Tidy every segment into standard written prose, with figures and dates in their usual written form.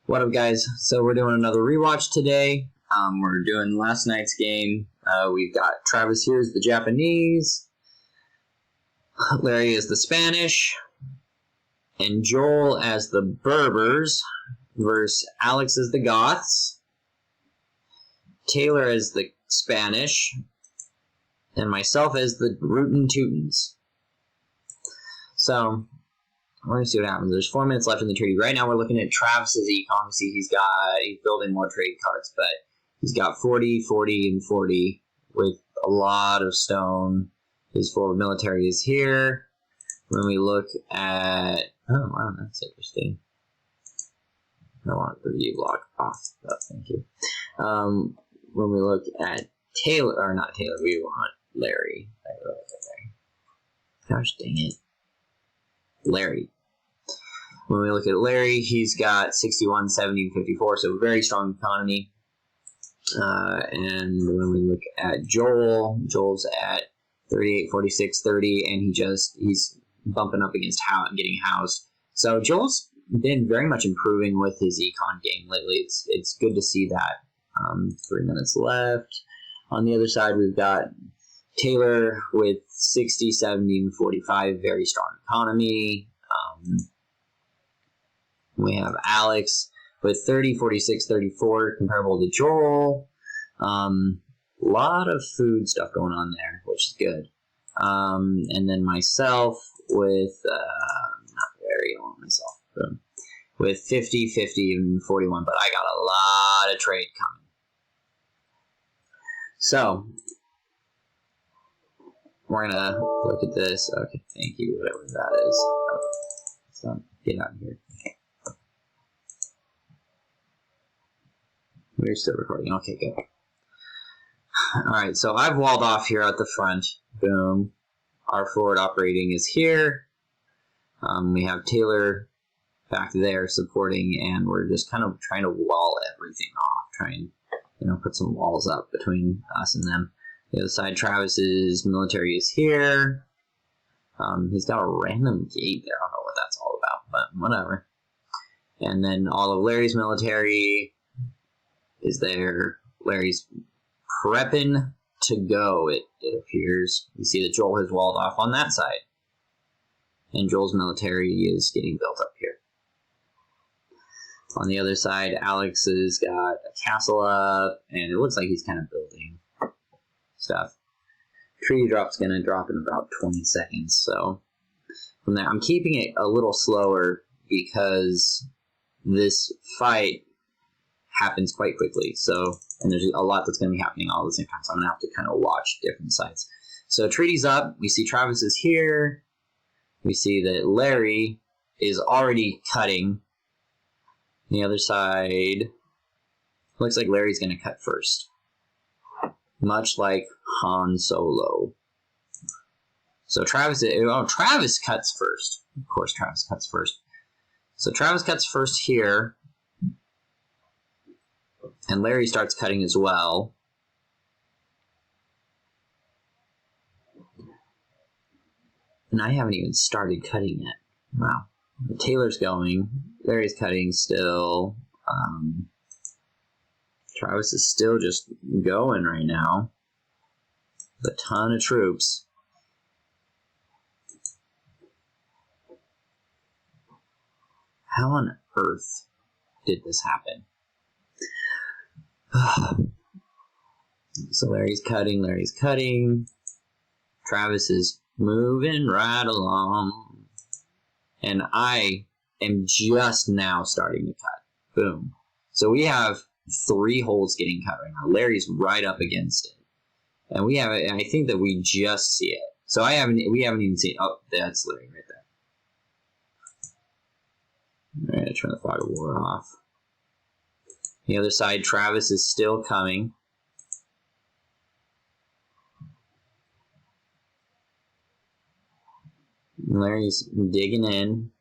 What up, guys? So we're doing another rewatch today. We're doing last night's game. We've got Travis here as the Japanese, Larry as the Spanish, and Joel as the Berbers versus Alex as the Goths, Taylor as the Spanish, and myself as the Rootin' Tootins. So we're going to see what happens. There's 4 minutes left in the treaty. Right now we're looking at Travis's econ. See, he's building more trade cards, but he's got 40, 40, and 40 with a lot of stone. His forward military is here. When we look at... Oh, wow, that's interesting. I want the view block off. Oh, thank you. When we look at Taylor, or not Taylor, we want Larry. Gosh dang it. Larry. When we look at Larry, he's got 61, 70, and 54, so very strong economy. And when we look at Joel, Joel's at 38, 46, 30, and he's bumping up against getting housed. So Joel's been very much improving with his econ game lately. It's good to see that. 3 minutes left. On the other side, we've got Taylor with 60, 70, and 45, very strong economy. We have Alex with 30, 46, 34, comparable to Joel. Lot of food stuff going on there, which is good. And then myself with, not very, I want myself, with 50, 50, and 41, but I got a lot of trade coming. So, we're gonna look at this. Okay, thank you, whatever that is. So, get out of here. We're still recording. Okay, good. Alright, so I've walled off here at the front. Boom. Our forward operating is here. We have Taylor back there supporting, and we're just kind of trying to wall everything off. Put some walls up between us and them. The other side, Travis's military is here. He's got a random gate there. I don't know what that's all about, but whatever. And then all of Larry's military is there. Larry's prepping to go, it appears. We see that Joel has walled off on that side. And Joel's military is getting built up here. On the other side, Alex has got a castle up, and it looks like he's kind of building stuff. Tree drop's going to drop in about 20 seconds, so from there, I'm keeping it a little slower because this fight happens quite quickly, and there's a lot that's going to be happening all at the same time, so I'm going to have to kind of watch different sides. So treaty's up, we see Travis is here, we see that Larry is already cutting. The other side, looks like Larry's going to cut first. Much like Han Solo. So Travis cuts first. Of course Travis cuts first. So Travis cuts first here. And Larry starts cutting as well. And I haven't even started cutting yet. Wow. Taylor's going. Larry's cutting still. Travis is still just going right now. A ton of troops. How on earth did this happen? So Larry's cutting. Travis is moving right along. And I am just now starting to cut. Boom. So we have 3 holes getting cut right now. Larry's right up against it. And I think that we just see it. So we haven't even seen, oh, that's Larry right there. Alright, turn the fog of war off. The other side, Travis is still coming. Larry's digging in.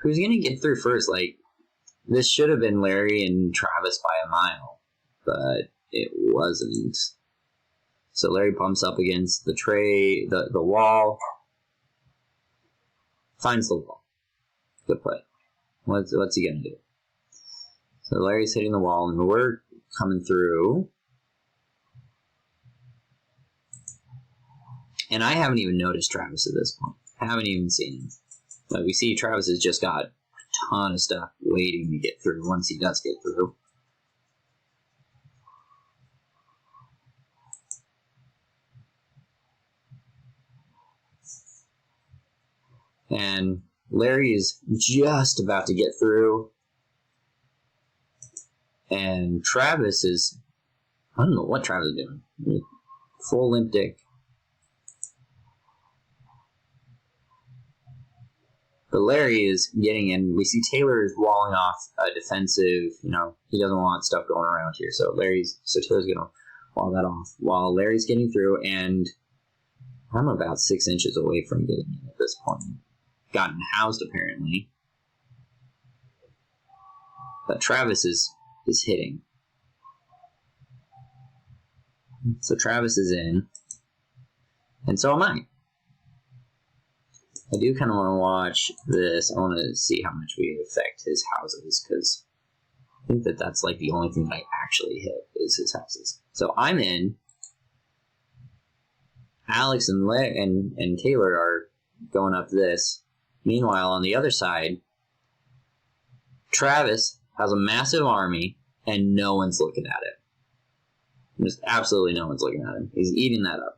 Who's going to get through first? This should have been Larry and Travis by a mile, but it wasn't. So Larry bumps up against the wall. Finds the wall. Good play. What's he gonna do? So Larry's hitting the wall, and we're coming through. And I haven't even noticed Travis at this point. I haven't even seen him. Like, we see Travis has just got a ton of stuff waiting to get through once he does get through. And Larry is just about to get through. And Travis is... I don't know what Travis is doing. Full limp dick. But Larry is getting in. We see Taylor is walling off a defensive, he doesn't want stuff going around here. So Taylor's going to wall that off while Larry's getting through, and I'm about 6 inches away from getting in at this point. Gotten housed, apparently. But Travis is hitting. So Travis is in. And so am I. I do kind of want to watch this. I want to see how much we affect his houses, because I think that's like the only thing that I actually hit is his houses. So I'm in. Alex and Taylor are going up this. Meanwhile, on the other side, Travis has a massive army, and no one's looking at it. Just absolutely no one's looking at him. He's eating that up.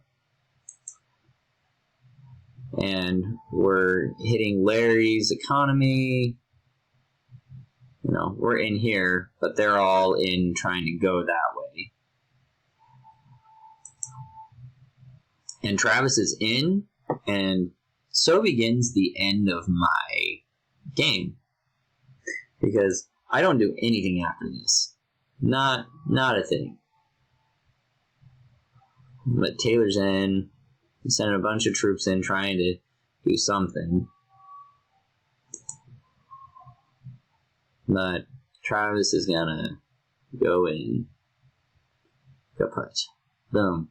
And we're hitting Larry's economy. We're in here, but they're all in trying to go that way. And Travis is in, and so begins the end of my game. Because I don't do anything after this. Not a thing. But Taylor's in. He's sending a bunch of troops in trying to do something. But Travis is gonna go in. Kaput. Boom.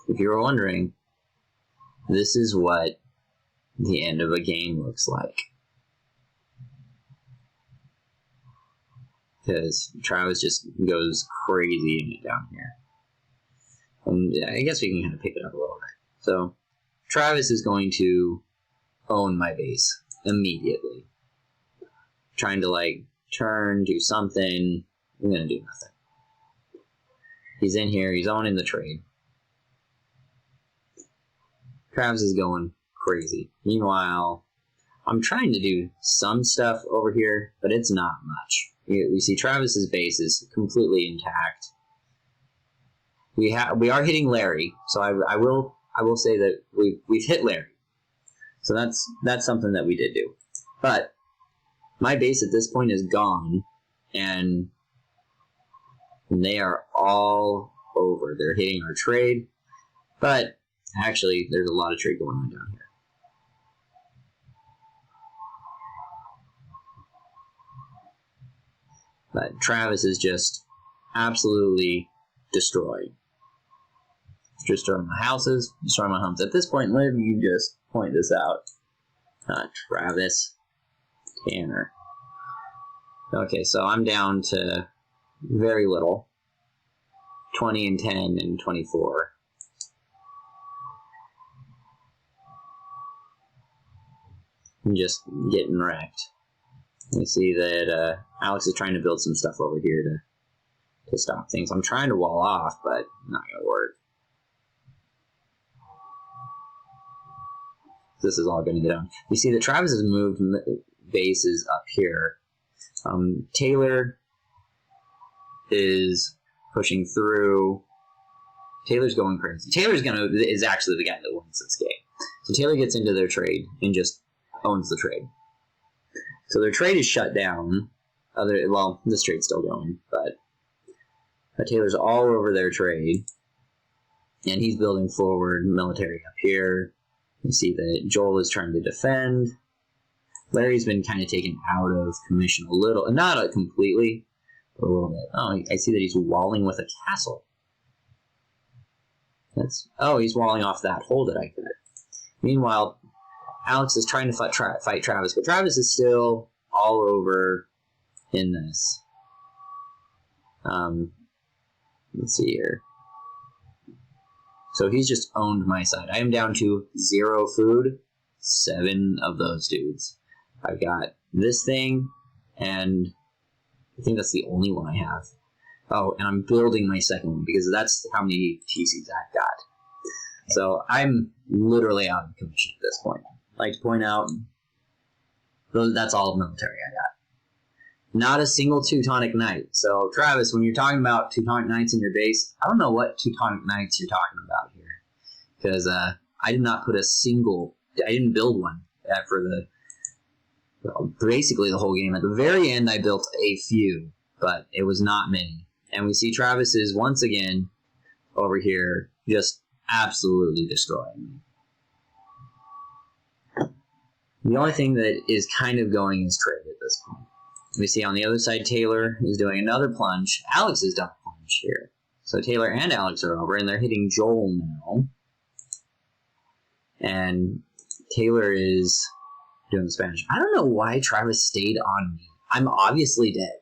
If you were wondering, this is what the end of a game looks like. Because Travis just goes crazy in it down here. And I guess we can kind of pick it up a little bit. So, Travis is going to own my base immediately. Trying to, turn, do something. I'm going to do nothing. He's in here. He's owning the trade. Travis is going crazy. Meanwhile, I'm trying to do some stuff over here, but it's not much. We see Travis's base is completely intact. We are hitting Larry, so I will say that we've hit Larry. So that's something that we did do. But my base at this point is gone, and they are all over. They're hitting our trade, but actually there's a lot of trade going on down here. But Travis is just absolutely destroyed. Destroying my houses, destroying my homes. At this point, let me just point this out. Travis Tanner. Okay, so I'm down to very little. 20 and 10 and 24. I'm just getting wrecked. You see that Alex is trying to build some stuff over here to stop things. I'm trying to wall off, but not going to work. This is all going to get on. You see that Travis has moved bases up here. Taylor is pushing through. Taylor's going crazy. Is actually the guy that wins this game. So Taylor gets into their trade and just owns the trade. So their trade is shut down. This trade's still going, but Taylor's all over their trade. And he's building forward military up here. You see that Joel is trying to defend. Larry's been kind of taken out of commission a little. Not completely, but a little bit. Oh, I see that he's walling with a castle. He's walling off that hole that I cut. Meanwhile, Alex is trying to fight Travis, but Travis is still all over in this. Let's see here. So he's just owned my side. I am down to 0 food. 7 of those dudes. I've got this thing, and I think that's the only one I have. Oh, and I'm building my second one because that's how many TCs I've got. So I'm literally out of commission at this point. I'd like to point out, that's all military I got. Not a single Teutonic Knight. So Travis, when you're talking about Teutonic Knights in your base, I don't know what Teutonic Knights you're talking about here. Because I did not put I didn't build one for basically the whole game. At the very end, I built a few, but it was not many. And we see Travis is once again over here just absolutely destroying me. The only thing that is kind of going is trade at this point. We see on the other side, Taylor is doing another plunge. Alex has done a plunge here. So Taylor and Alex are over, and they're hitting Joel now. And Taylor is doing the Spanish. I don't know why Travis stayed on me. I'm obviously dead.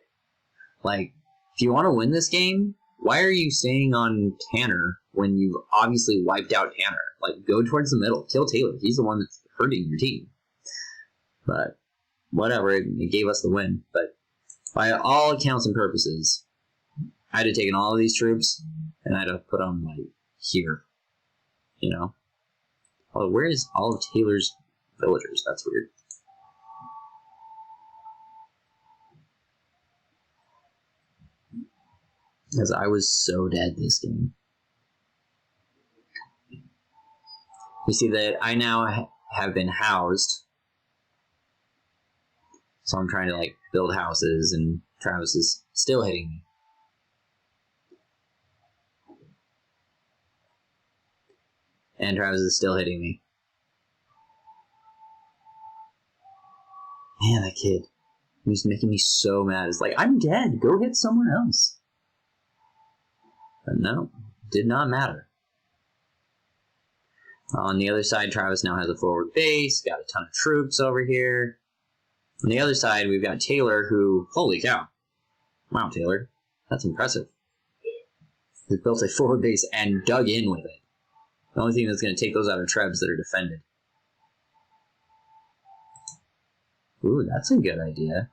Like, if you want to win this game, why are you staying on Tanner when you've obviously wiped out Tanner? Like, go towards the middle. Kill Taylor. He's the one that's hurting your team. But whatever, it gave us the win. But by all accounts and purposes, I'd have taken all of these troops and I'd have put them, like, here. You know? Oh, where is all of Taylor's villagers? That's weird. Because I was so dead this game. You see that I now have been housed. So I'm trying to, like, build houses, and Travis is still hitting me. And Travis is still hitting me. Man, that kid. He's making me so mad. It's like, I'm dead. Go hit someone else. But no, did not matter. On the other side, Travis now has a forward base. Got a ton of troops over here. On the other side, we've got Taylor, who... Holy cow. Wow, Taylor. That's impressive. He built a forward base and dug in with it. The only thing that's going to take those out are Trebs that are defended. Ooh, that's a good idea.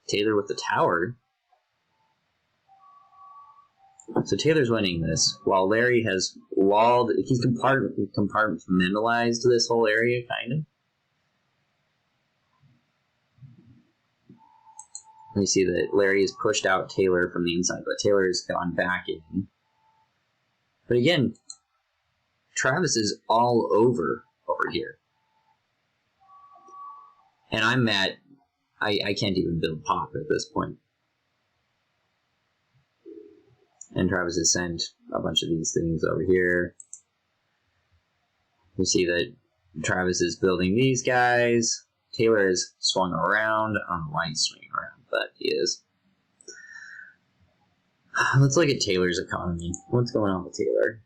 Taylor with the tower. So Taylor's winning this, while Larry has walled... He's compartmentalized this whole area, kind of. We see that Larry has pushed out Taylor from the inside, but Taylor has gone back in. But again, Travis is all over here. And I'm at... I can't even build pop at this point. And Travis has sent a bunch of these things over here. We see that Travis is building these guys. Taylor is swung around. I don't know why he's swinging around, but he is. Let's look at Taylor's economy. What's going on with Taylor?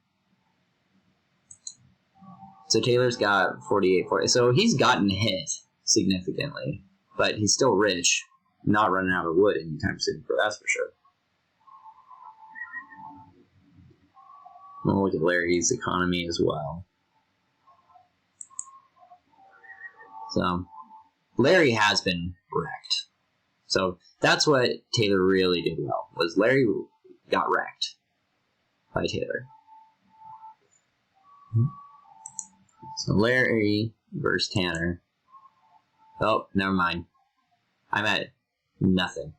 So Taylor's got 48. So he's gotten hit significantly, but he's still rich. Not running out of wood anytime soon, that's for sure. We'll look at Larry's economy as well. So, Larry has been wrecked. So, that's what Taylor really did well, was Larry got wrecked by Taylor. So, Larry versus Tanner. Oh, never mind. I'm at nothing.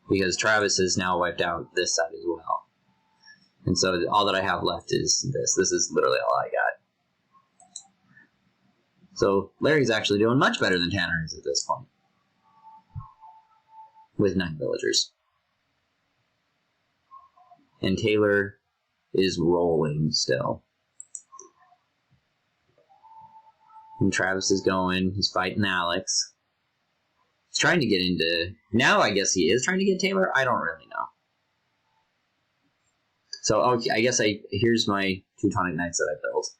Because Travis has now wiped out this side as well. And so all that I have left is this. This is literally all I got. So Larry's actually doing much better than Tanner is at this point. With 9 villagers. And Taylor is rolling still. And Travis is going. He's fighting Alex. He's trying to get into... Now I guess he is trying to get Taylor. I don't really know. So, okay, I guess here's my Teutonic Knights that I built.